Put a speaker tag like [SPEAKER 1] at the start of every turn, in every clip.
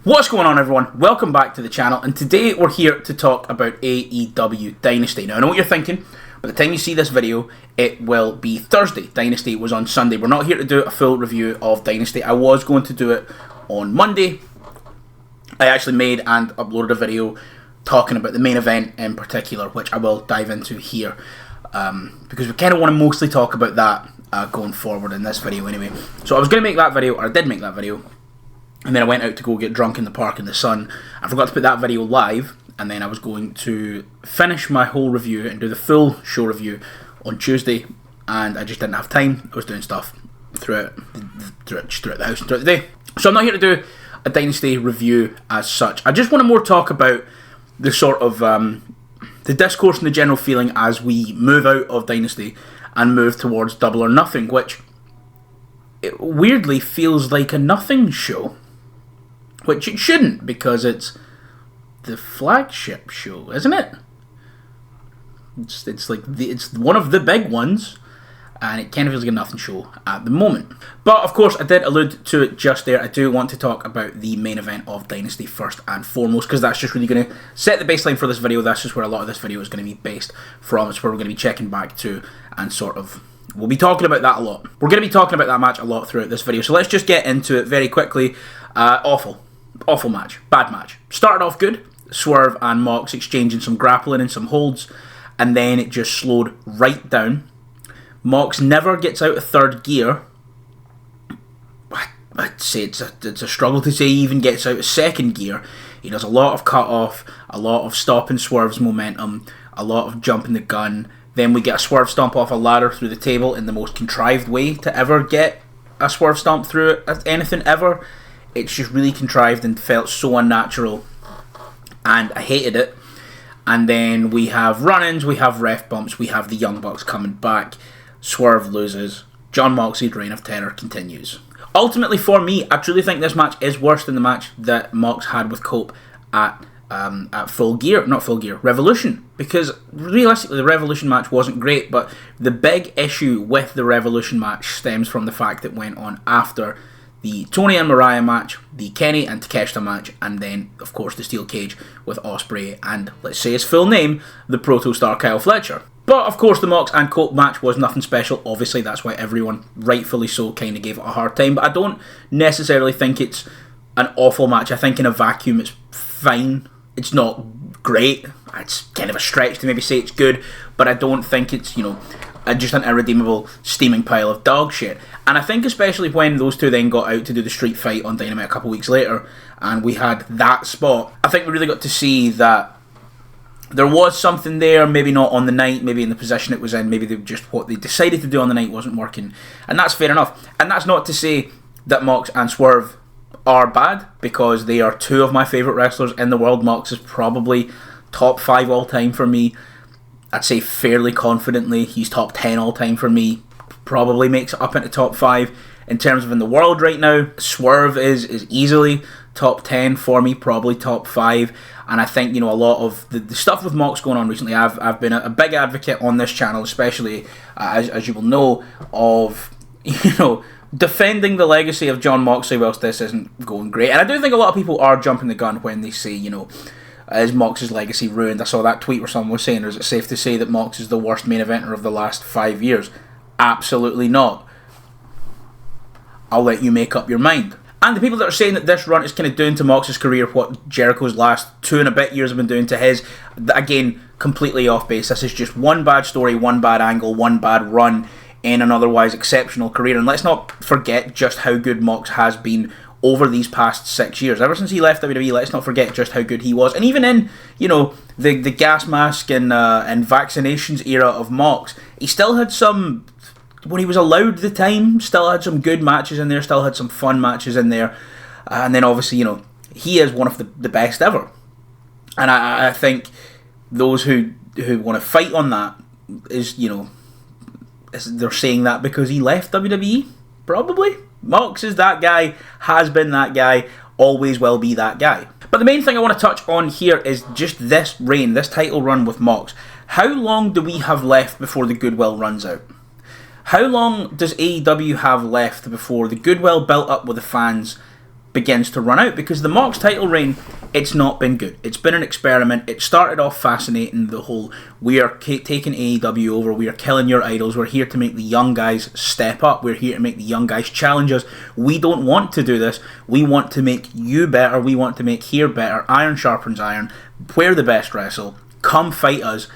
[SPEAKER 1] What's going on, everyone? Welcome back to the channel, and today we're here to talk about AEW Dynasty. Now, I know what you're thinking. By the time you see this video, it will be Thursday. Dynasty was on Sunday. We're not here to do a full review of Dynasty. I was going to do it on Monday. I actually made and uploaded a video talking about the main event in particular, which I will dive into here, because we kind of want to mostly talk about that going forward in this video anyway. So I was going to make that video, or I did make that video, and then I went out to go get drunk in the park in the sun. I forgot to put that video live, and then I was going to finish my whole review and do the full show review on Tuesday, and I just didn't have time. I was doing stuff throughout the house and throughout the day. So I'm not here to do a Dynasty review as such. I just want to more talk about the sort of the discourse and the general feeling as we move out of Dynasty and move towards Double or Nothing, which it weirdly feels like a nothing show. Which it shouldn't, because it's the flagship show, isn't it? It's like it's one of the big ones, and it kind of feels like a nothing show at the moment. But of course, I did allude to it just there. I do want to talk about the main event of Dynasty first and foremost, because that's just really going to set the baseline for this video. That's just where a lot of this video is going to be based from. It's where we're going to be checking back to, and sort of we'll be talking about that a lot. We're going to be talking about that match a lot throughout this video. So let's just get into it very quickly. Awful match. Bad match. Started off good. Swerve and Mox exchanging some grappling and some holds, and then it just slowed right down. Mox never gets out of third gear. I'd say it's a struggle to say he even gets out of second gear. He does a lot of cut off, a lot of stopping Swerve's momentum, a lot of jumping the gun. Then we get a Swerve stomp off a ladder through the table in the most contrived way to ever get a Swerve stomp through anything ever. It's just really contrived and felt so unnatural, and I hated it. And then we have run-ins, we have ref bumps, we have the Young Bucks coming back. Swerve loses. Jon Moxley's reign of terror continues. Ultimately, for me, I truly think this match is worse than the match that Mox had with Cope at Revolution. Because realistically, the Revolution match wasn't great, but the big issue with the Revolution match stems from the fact that it went on after the Tony and Mariah match, the Kenny and Takeshita match, and then, of course, the Steel Cage with Ospreay and, let's say his full name, the Proto-Star Kyle Fletcher. But, of course, the Mox and Cope match was nothing special. Obviously, that's why everyone, rightfully so, kind of gave it a hard time. But I don't necessarily think it's an awful match. I think in a vacuum it's fine. It's not great. It's kind of a stretch to maybe say it's good. But I don't think it's, just an irredeemable steaming pile of dog shit. And I think especially when those two then got out to do the street fight on Dynamite a couple weeks later, and we had that spot, I think we really got to see that there was something there, maybe not on the night, maybe in the position it was in, maybe what they decided to do on the night wasn't working, and that's fair enough. And that's not to say that Mox and Swerve are bad, because they are two of my favourite wrestlers in the world. Mox is probably top 5 all time for me. I'd say fairly confidently he's top 10 all time for me. Probably makes it up into top 5 in terms of in the world right now. Swerve is easily top 10 for me, probably top 5. And I think, a lot of the stuff with Mox going on recently, I've been a big advocate on this channel, especially as you will know, of defending the legacy of Jon Moxley whilst this isn't going great. And I do think a lot of people are jumping the gun when they say, is Mox's legacy ruined? I saw that tweet where someone was saying, is it safe to say that Mox is the worst main eventer of the last 5 years? Absolutely not. I'll let you make up your mind. And the people that are saying that this run is kind of doing to Mox's career what Jericho's last 2 and a bit years have been doing to his, again, completely off base. This is just one bad story, one bad angle, one bad run in an otherwise exceptional career. And let's not forget just how good Mox has been over these past 6 years. Ever since he left WWE, let's not forget just how good he was. And even in, the gas mask and vaccinations era of Mox, he still had some, when he was allowed the time, still had some good matches in there, still had some fun matches in there. And then obviously, he is one of the best ever. And I think those who want to fight on that is, they're saying that because he left WWE, probably. Mox is that guy, has been that guy, always will be that guy. But the main thing I want to touch on here is just this reign, this title run with Mox. How long do we have left before the goodwill runs out? How long does AEW have left before the goodwill built up with the fans begins to run out, because the Mox title reign, it's not been good. It's been an experiment. It started off fascinating, the whole, we are taking AEW over, we are killing your idols, we're here to make the young guys step up, we're here to make the young guys challenge us. We don't want to do this. We want to make you better, we want to make here better. Iron sharpens iron. We're the best wrestle. Come fight us.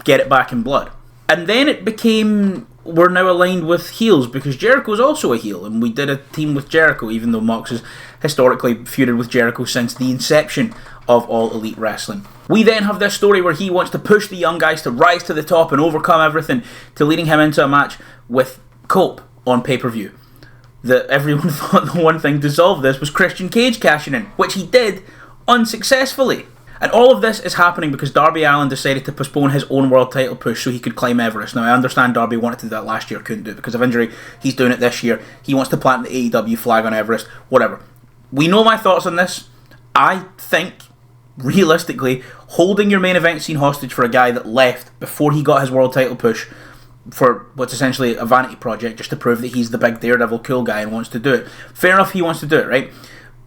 [SPEAKER 1] Get it back in blood. And then it became, we're now aligned with heels, because Jericho's also a heel, and we did a team with Jericho, even though Mox has historically feuded with Jericho since the inception of All Elite Wrestling. We then have this story where he wants to push the young guys to rise to the top and overcome everything, to leading him into a match with Cope on pay-per-view. That everyone thought the one thing to solve this was Christian Cage cashing in, which he did unsuccessfully. And all of this is happening because Darby Allin decided to postpone his own world title push so he could climb Everest. Now, I understand Darby wanted to do that last year, couldn't do it because of injury. He's doing it this year. He wants to plant the AEW flag on Everest, whatever. We know my thoughts on this. I think, realistically, holding your main event scene hostage for a guy that left before he got his world title push for what's essentially a vanity project just to prove that he's the big daredevil cool guy and wants to do it. Fair enough, he wants to do it, right?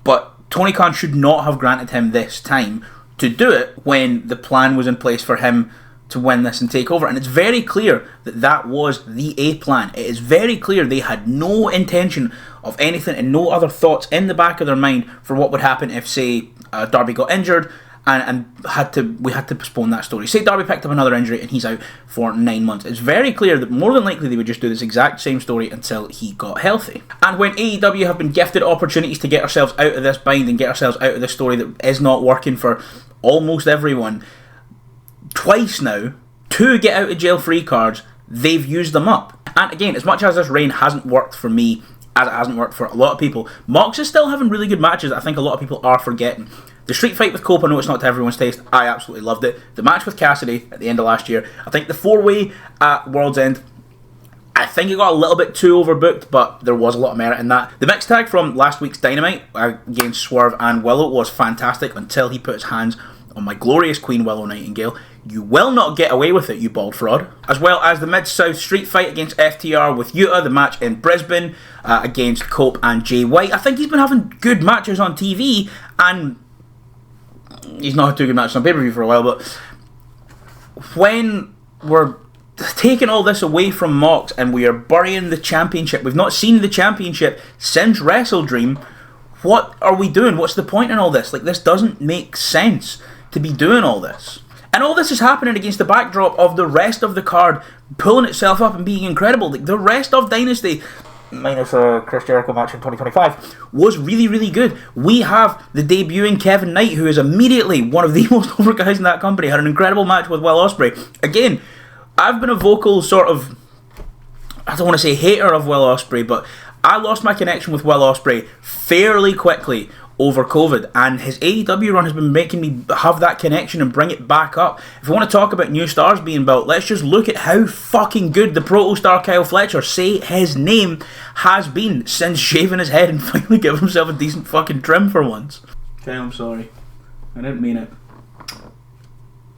[SPEAKER 1] But Tony Khan should not have granted him this time to do it when the plan was in place for him to win this and take over. And it's very clear that that was the A plan. It is very clear they had no intention of anything and no other thoughts in the back of their mind for what would happen if, say, Darby got injured and we had to postpone that story. Say Darby picked up another injury and he's out for 9 months. It's very clear that more than likely they would just do this exact same story until he got healthy. And when AEW have been gifted opportunities to get ourselves out of this bind and get ourselves out of this story that is not working for almost everyone, twice now, 2 get out of jail free cards, they've used them up. And again, as much as this reign hasn't worked for me, as it hasn't worked for a lot of people, Mox is still having really good matches that I think a lot of people are forgetting. The street fight with Cope, I know it's not to everyone's taste, I absolutely loved it. The match with Cassidy at the end of last year, I think the 4-way at World's End, I think it got a little bit too overbooked, but there was a lot of merit in that. The mixed tag from last week's Dynamite against Swerve and Willow was fantastic until he put his hands on my glorious Queen Willow Nightingale. You will not get away with it, you bald fraud. As well as the Mid-South street fight against FTR with Yuta, the match in Brisbane against Cope and Jay White. I think he's been having good matches on TV, and he's not had 2 good matches on pay-per-view for a while, but when we're taking all this away from Mox and we are burying the championship, we've not seen the championship since Wrestle Dream, what are we doing? What's the point in all this? Like, this doesn't make sense to be doing all this. And all this is happening against the backdrop of the rest of the card pulling itself up and being incredible. Like, the rest of Dynasty, minus a Chris Jericho match in 2025, was really, really good. We have the debuting Kevin Knight, who is immediately one of the most over guys in that company, had an incredible match with Will Ospreay. Again, I've been a vocal sort of, I don't want to say hater of Will Ospreay, but I lost my connection with Will Ospreay fairly quickly over COVID, and his AEW run has been making me have that connection and bring it back up. If we want to talk about new stars being built, let's just look at how fucking good the proto-star Kyle Fletcher, say his name, has been since shaving his head and finally giving himself a decent fucking trim for once. Okay, I'm sorry. I didn't mean it.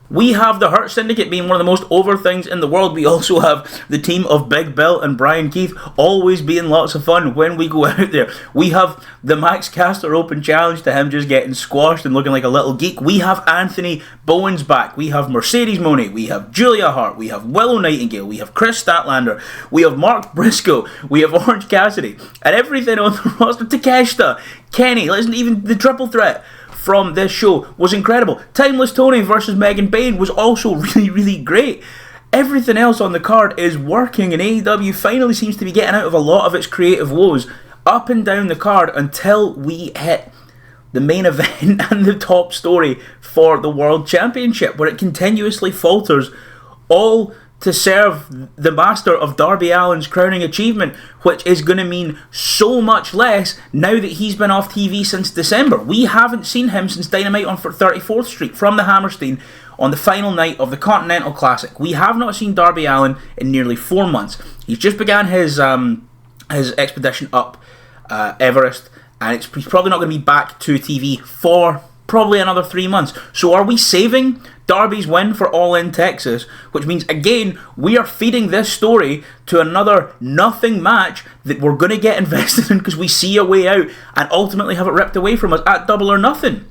[SPEAKER 1] We have the Hurt Syndicate being one of the most over things in the world. We also have the team of Big Bill and Brian Keith always being lots of fun when we go out there. We have the Max Caster Open Challenge to him just getting squashed and looking like a little geek. We have Anthony Bowens back. We have Mercedes Moné. We have Julia Hart. We have Willow Nightingale. We have Chris Statlander. We have Mark Briscoe. We have Orange Cassidy. And everything on the roster. Takeshita, Kenny, listen, even the triple threat from this show was incredible. Timeless Tony versus Megan Bayne was also really, really great. Everything else on the card is working, and AEW finally seems to be getting out of a lot of its creative woes up and down the card until we hit the main event and the top story for the World Championship, where it continuously falters, all to serve the master of Darby Allin's crowning achievement, which is going to mean so much less now that he's been off TV since December. We haven't seen him since Dynamite on 34th Street from the Hammerstein on the final night of the Continental Classic. We have not seen Darby Allin in nearly 4 months. He's just began his expedition up Everest, and he's probably not going to be back to TV for probably another 3 months. So are we saving Darby's win for All In Texas? Which means, again, we are feeding this story to another nothing match that we're going to get invested in because we see a way out and ultimately have it ripped away from us at Double or Nothing.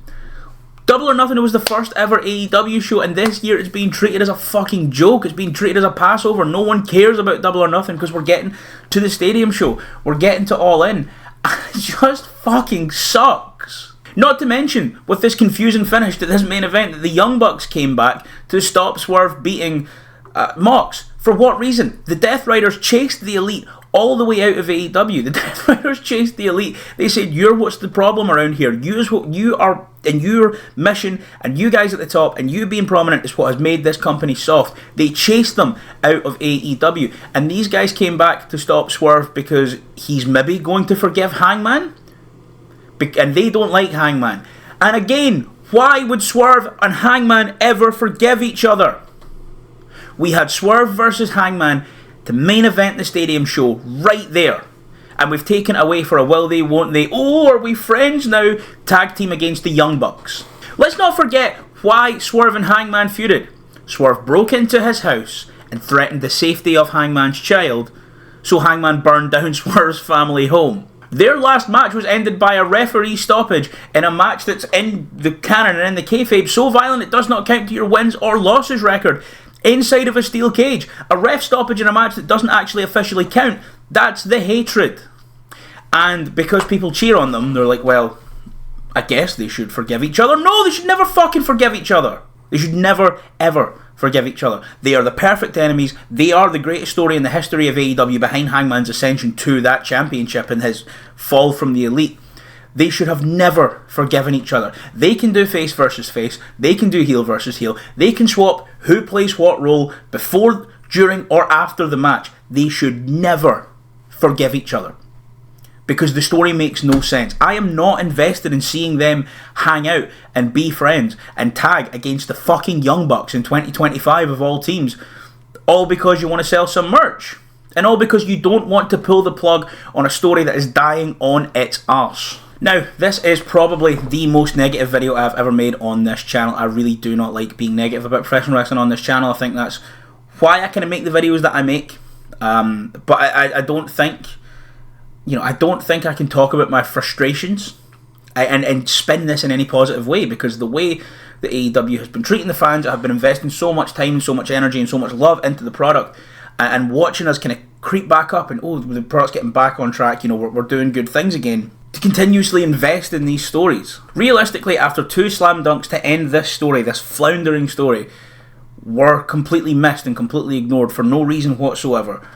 [SPEAKER 1] Double or Nothing was the first ever AEW show, and this year it's being treated as a fucking joke. It's being treated as a Passover. No one cares about Double or Nothing because we're getting to the stadium show. We're getting to All In. It just fucking sucks. Not to mention, with this confusing finish to this main event, that the Young Bucks came back to stop Swerve beating Mox. For what reason? The Death Riders chased the Elite all the way out of AEW. The Death Riders chased the Elite. They said, you're what's the problem around here. Use what you are in your mission, and you guys at the top, and you being prominent is what has made this company soft. They chased them out of AEW. And these guys came back to stop Swerve because he's maybe going to forgive Hangman. And they don't like Hangman. And again, why would Swerve and Hangman ever forgive each other? We had Swerve versus Hangman to main event the stadium show right there. And we've taken it away for a will they, won't they, oh, are we friends now, tag team against the Young Bucks. Let's not forget why Swerve and Hangman feuded. Swerve broke into his house and threatened the safety of Hangman's child, so Hangman burned down Swerve's family home. Their last match was ended by a referee stoppage in a match that's in the canon and in the kayfabe so violent it does not count to your wins or losses record. Inside of a steel cage, a ref stoppage in a match that doesn't actually officially count. That's the hatred. And because people cheer on them, they're like, well, I guess they should forgive each other. No, they should never fucking forgive each other. They should never, ever forgive each other. They are the perfect enemies. They are the greatest story in the history of AEW behind Hangman's ascension to that championship and his fall from the Elite. They should have never forgiven each other. They can do face versus face. They can do heel versus heel. They can swap who plays what role before, during, or after the match. They should never forgive each other. Because the story makes no sense. I am not invested in seeing them hang out and be friends and tag against the fucking Young Bucks in 2025 of all teams. All because you want to sell some merch. And all because you don't want to pull the plug on a story that is dying on its arse. Now, this is probably the most negative video I've ever made on this channel. I really do not like being negative about professional wrestling on this channel. I think that's why I kind of make the videos that I make. But I don't think... I don't think I can talk about my frustrations and spin this in any positive way, because the way that AEW has been treating the fans, I've been investing so much time, so much energy, and so much love into the product, and watching us kind of creep back up, and the product's getting back on track, we're doing good things again, to continuously invest in these stories. Realistically, after 2 slam dunks to end this story, this floundering story, were completely missed and completely ignored for no reason whatsoever.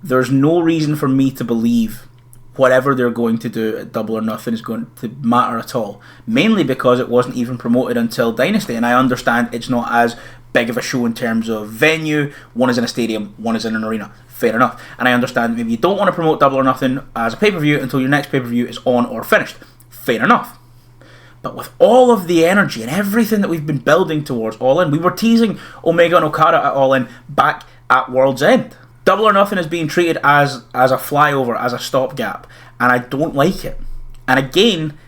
[SPEAKER 1] There's no reason for me to believe whatever they're going to do at Double or Nothing is going to matter at all. Mainly because it wasn't even promoted until Dynasty, and I understand it's not as big of a show in terms of venue. One is in a stadium, one is in an arena. Fair enough. And I understand maybe you don't want to promote Double or Nothing as a pay-per-view until your next pay-per-view is on or finished. Fair enough. But with all of the energy and everything that we've been building towards All In, we were teasing Omega and Okada at All In back at World's End. Double or Nothing is being treated as a flyover, as a stopgap, and I don't like it. And again,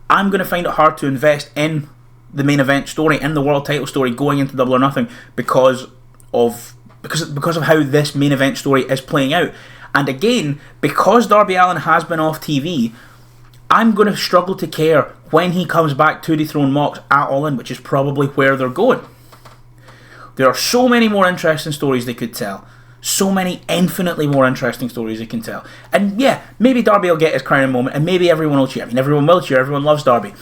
[SPEAKER 1] I'm going to find it hard to invest in the main event story, in the world title story going into Double or Nothing because of how this main event story is playing out. And again, because Darby Allin has been off TV, I'm going to struggle to care when he comes back to dethrone Mox at All In, which is probably where they're going. There are so many more interesting stories they could tell. So many infinitely more interesting stories they can tell. And yeah, maybe Darby will get his crowning moment and maybe everyone will cheer. I mean, everyone will cheer, everyone loves Darby.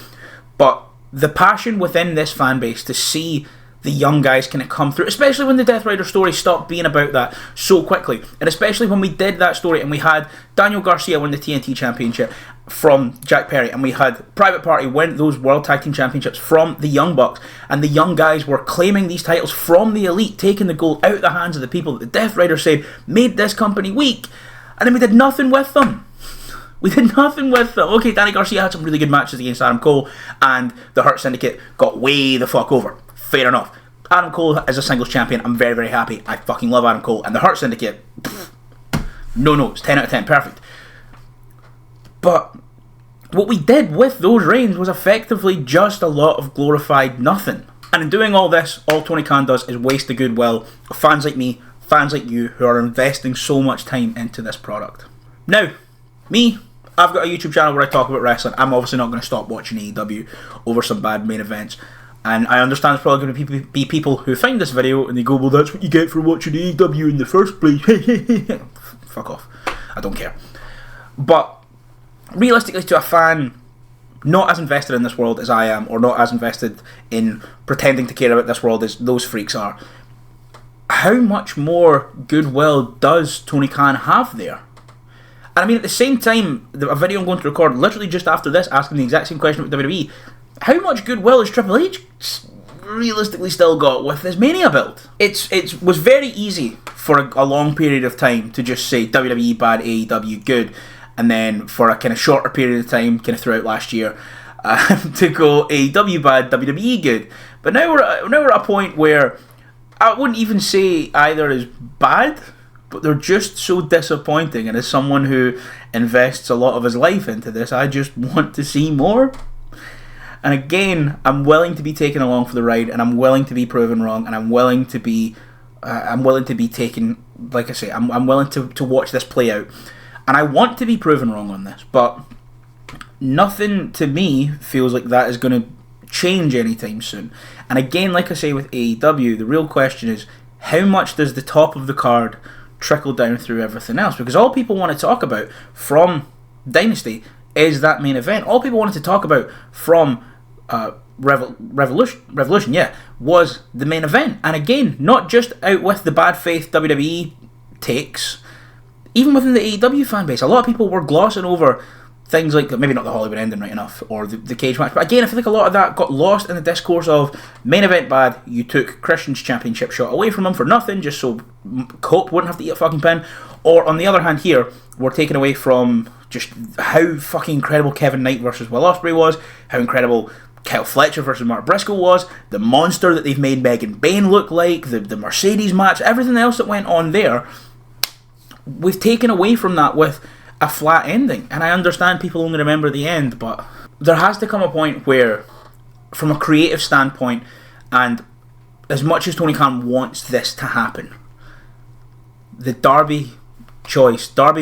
[SPEAKER 1] But the passion within this fan base to see the young guys kind of come through, especially when the Death Rider story stopped being about that so quickly, and especially when we did that story and we had Daniel Garcia win the TNT Championship from Jack Perry, and we had Private Party win those World Tag Team Championships from the Young Bucks, and the young guys were claiming these titles from the Elite, taking the gold out of the hands of the people that the Death Rider said made this company weak, and then we did nothing with them. We did nothing with them. Okay, Danny Garcia had some really good matches against Adam Cole, and the Hurt Syndicate got way the fuck over. Fair enough. Adam Cole is a singles champion. I'm very, very happy. I fucking love Adam Cole. And the Hurt Syndicate, no notes. 10 out of 10. Perfect. But what we did with those reigns was effectively just a lot of glorified nothing. And in doing all this, all Tony Khan does is waste the goodwill of fans like me, fans like you, who are investing so much time into this product. Now, me, I've got a YouTube channel where I talk about wrestling. I'm obviously not going to stop watching AEW over some bad main events. And I understand there's probably going to be people who find this video and they go, well, that's what you get for watching AEW in the first place. Fuck off. I don't care. But realistically, to a fan not as invested in this world as I am, or not as invested in pretending to care about this world as those freaks are, how much more goodwill does Tony Khan have there? And I mean, at the same time, a video I'm going to record literally just after this, asking the exact same question with WWE, how much goodwill has Triple H realistically still got with this Mania build? It was very easy for a long period of time to just say WWE bad, AEW good, and then for a kind of shorter period of time, kind of throughout last year, to go AEW bad, WWE good. But now we're at a point where I wouldn't even say either is bad, but they're just so disappointing. And as someone who invests a lot of his life into this, I just want to see more. And again, I'm willing to be taken along for the ride, and I'm willing to be proven wrong, and I'm willing to be taken. Like I say, I'm willing to watch this play out, and I want to be proven wrong on this. But nothing to me feels like that is going to change anytime soon. And again, like I say with AEW, the real question is how much does the top of the card trickle down through everything else? Because all people want to talk about from Dynasty is that main event. All people wanted to talk about from Revolution, was the main event. And again, not just out with the bad faith WWE takes, even within the AEW fan base, a lot of people were glossing over things like, maybe not the Hollywood ending right enough, or the cage match, but again, I feel like a lot of that got lost in the discourse of main event bad, you took Christian's championship shot away from him for nothing, just so Cope wouldn't have to eat a fucking pin. Or on the other hand here, we're taken away from just how fucking incredible Kevin Knight versus Will Ospreay was, how incredible Kyle Fletcher versus Mark Briscoe was, the monster that they've made Megan Bayne look like, the Mercedes match, everything else that went on there. We've taken away from that with a flat ending. And I understand people only remember the end, but there has to come a point where, from a creative standpoint, and as much as Tony Khan wants this to happen, the Darby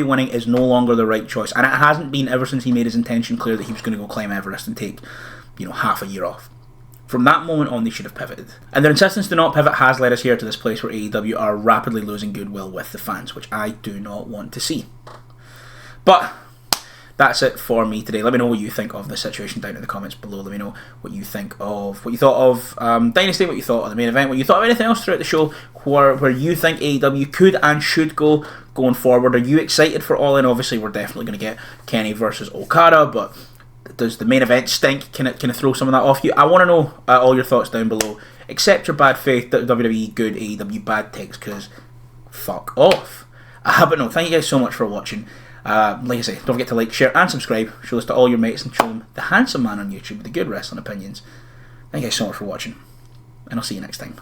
[SPEAKER 1] winning is no longer the right choice, and it hasn't been ever since he made his intention clear that he was going to go climb Everest and take, half a year off. From that moment on, they should have pivoted. And their insistence to not pivot has led us here to this place where AEW are rapidly losing goodwill with the fans, which I do not want to see. But that's it for me today. Let me know what you think of the situation down in the comments below. Let me know what you think of, what you thought of Dynasty, what you thought of the main event, what you thought of anything else throughout the show, where you think AEW could and should go going forward. Are you excited for All In? Obviously, we're definitely going to get Kenny versus Okada, but does the main event stink? Can it throw some of that off you? I want to know all your thoughts down below. Accept your bad faith, WWE good, AEW bad takes, because fuck off. But no, thank you guys so much for watching. Like I say, don't forget to like, share and subscribe. Show this to all your mates and show them the handsome man on YouTube with the good wrestling opinions. Thank you guys so much for watching, and I'll see you next time.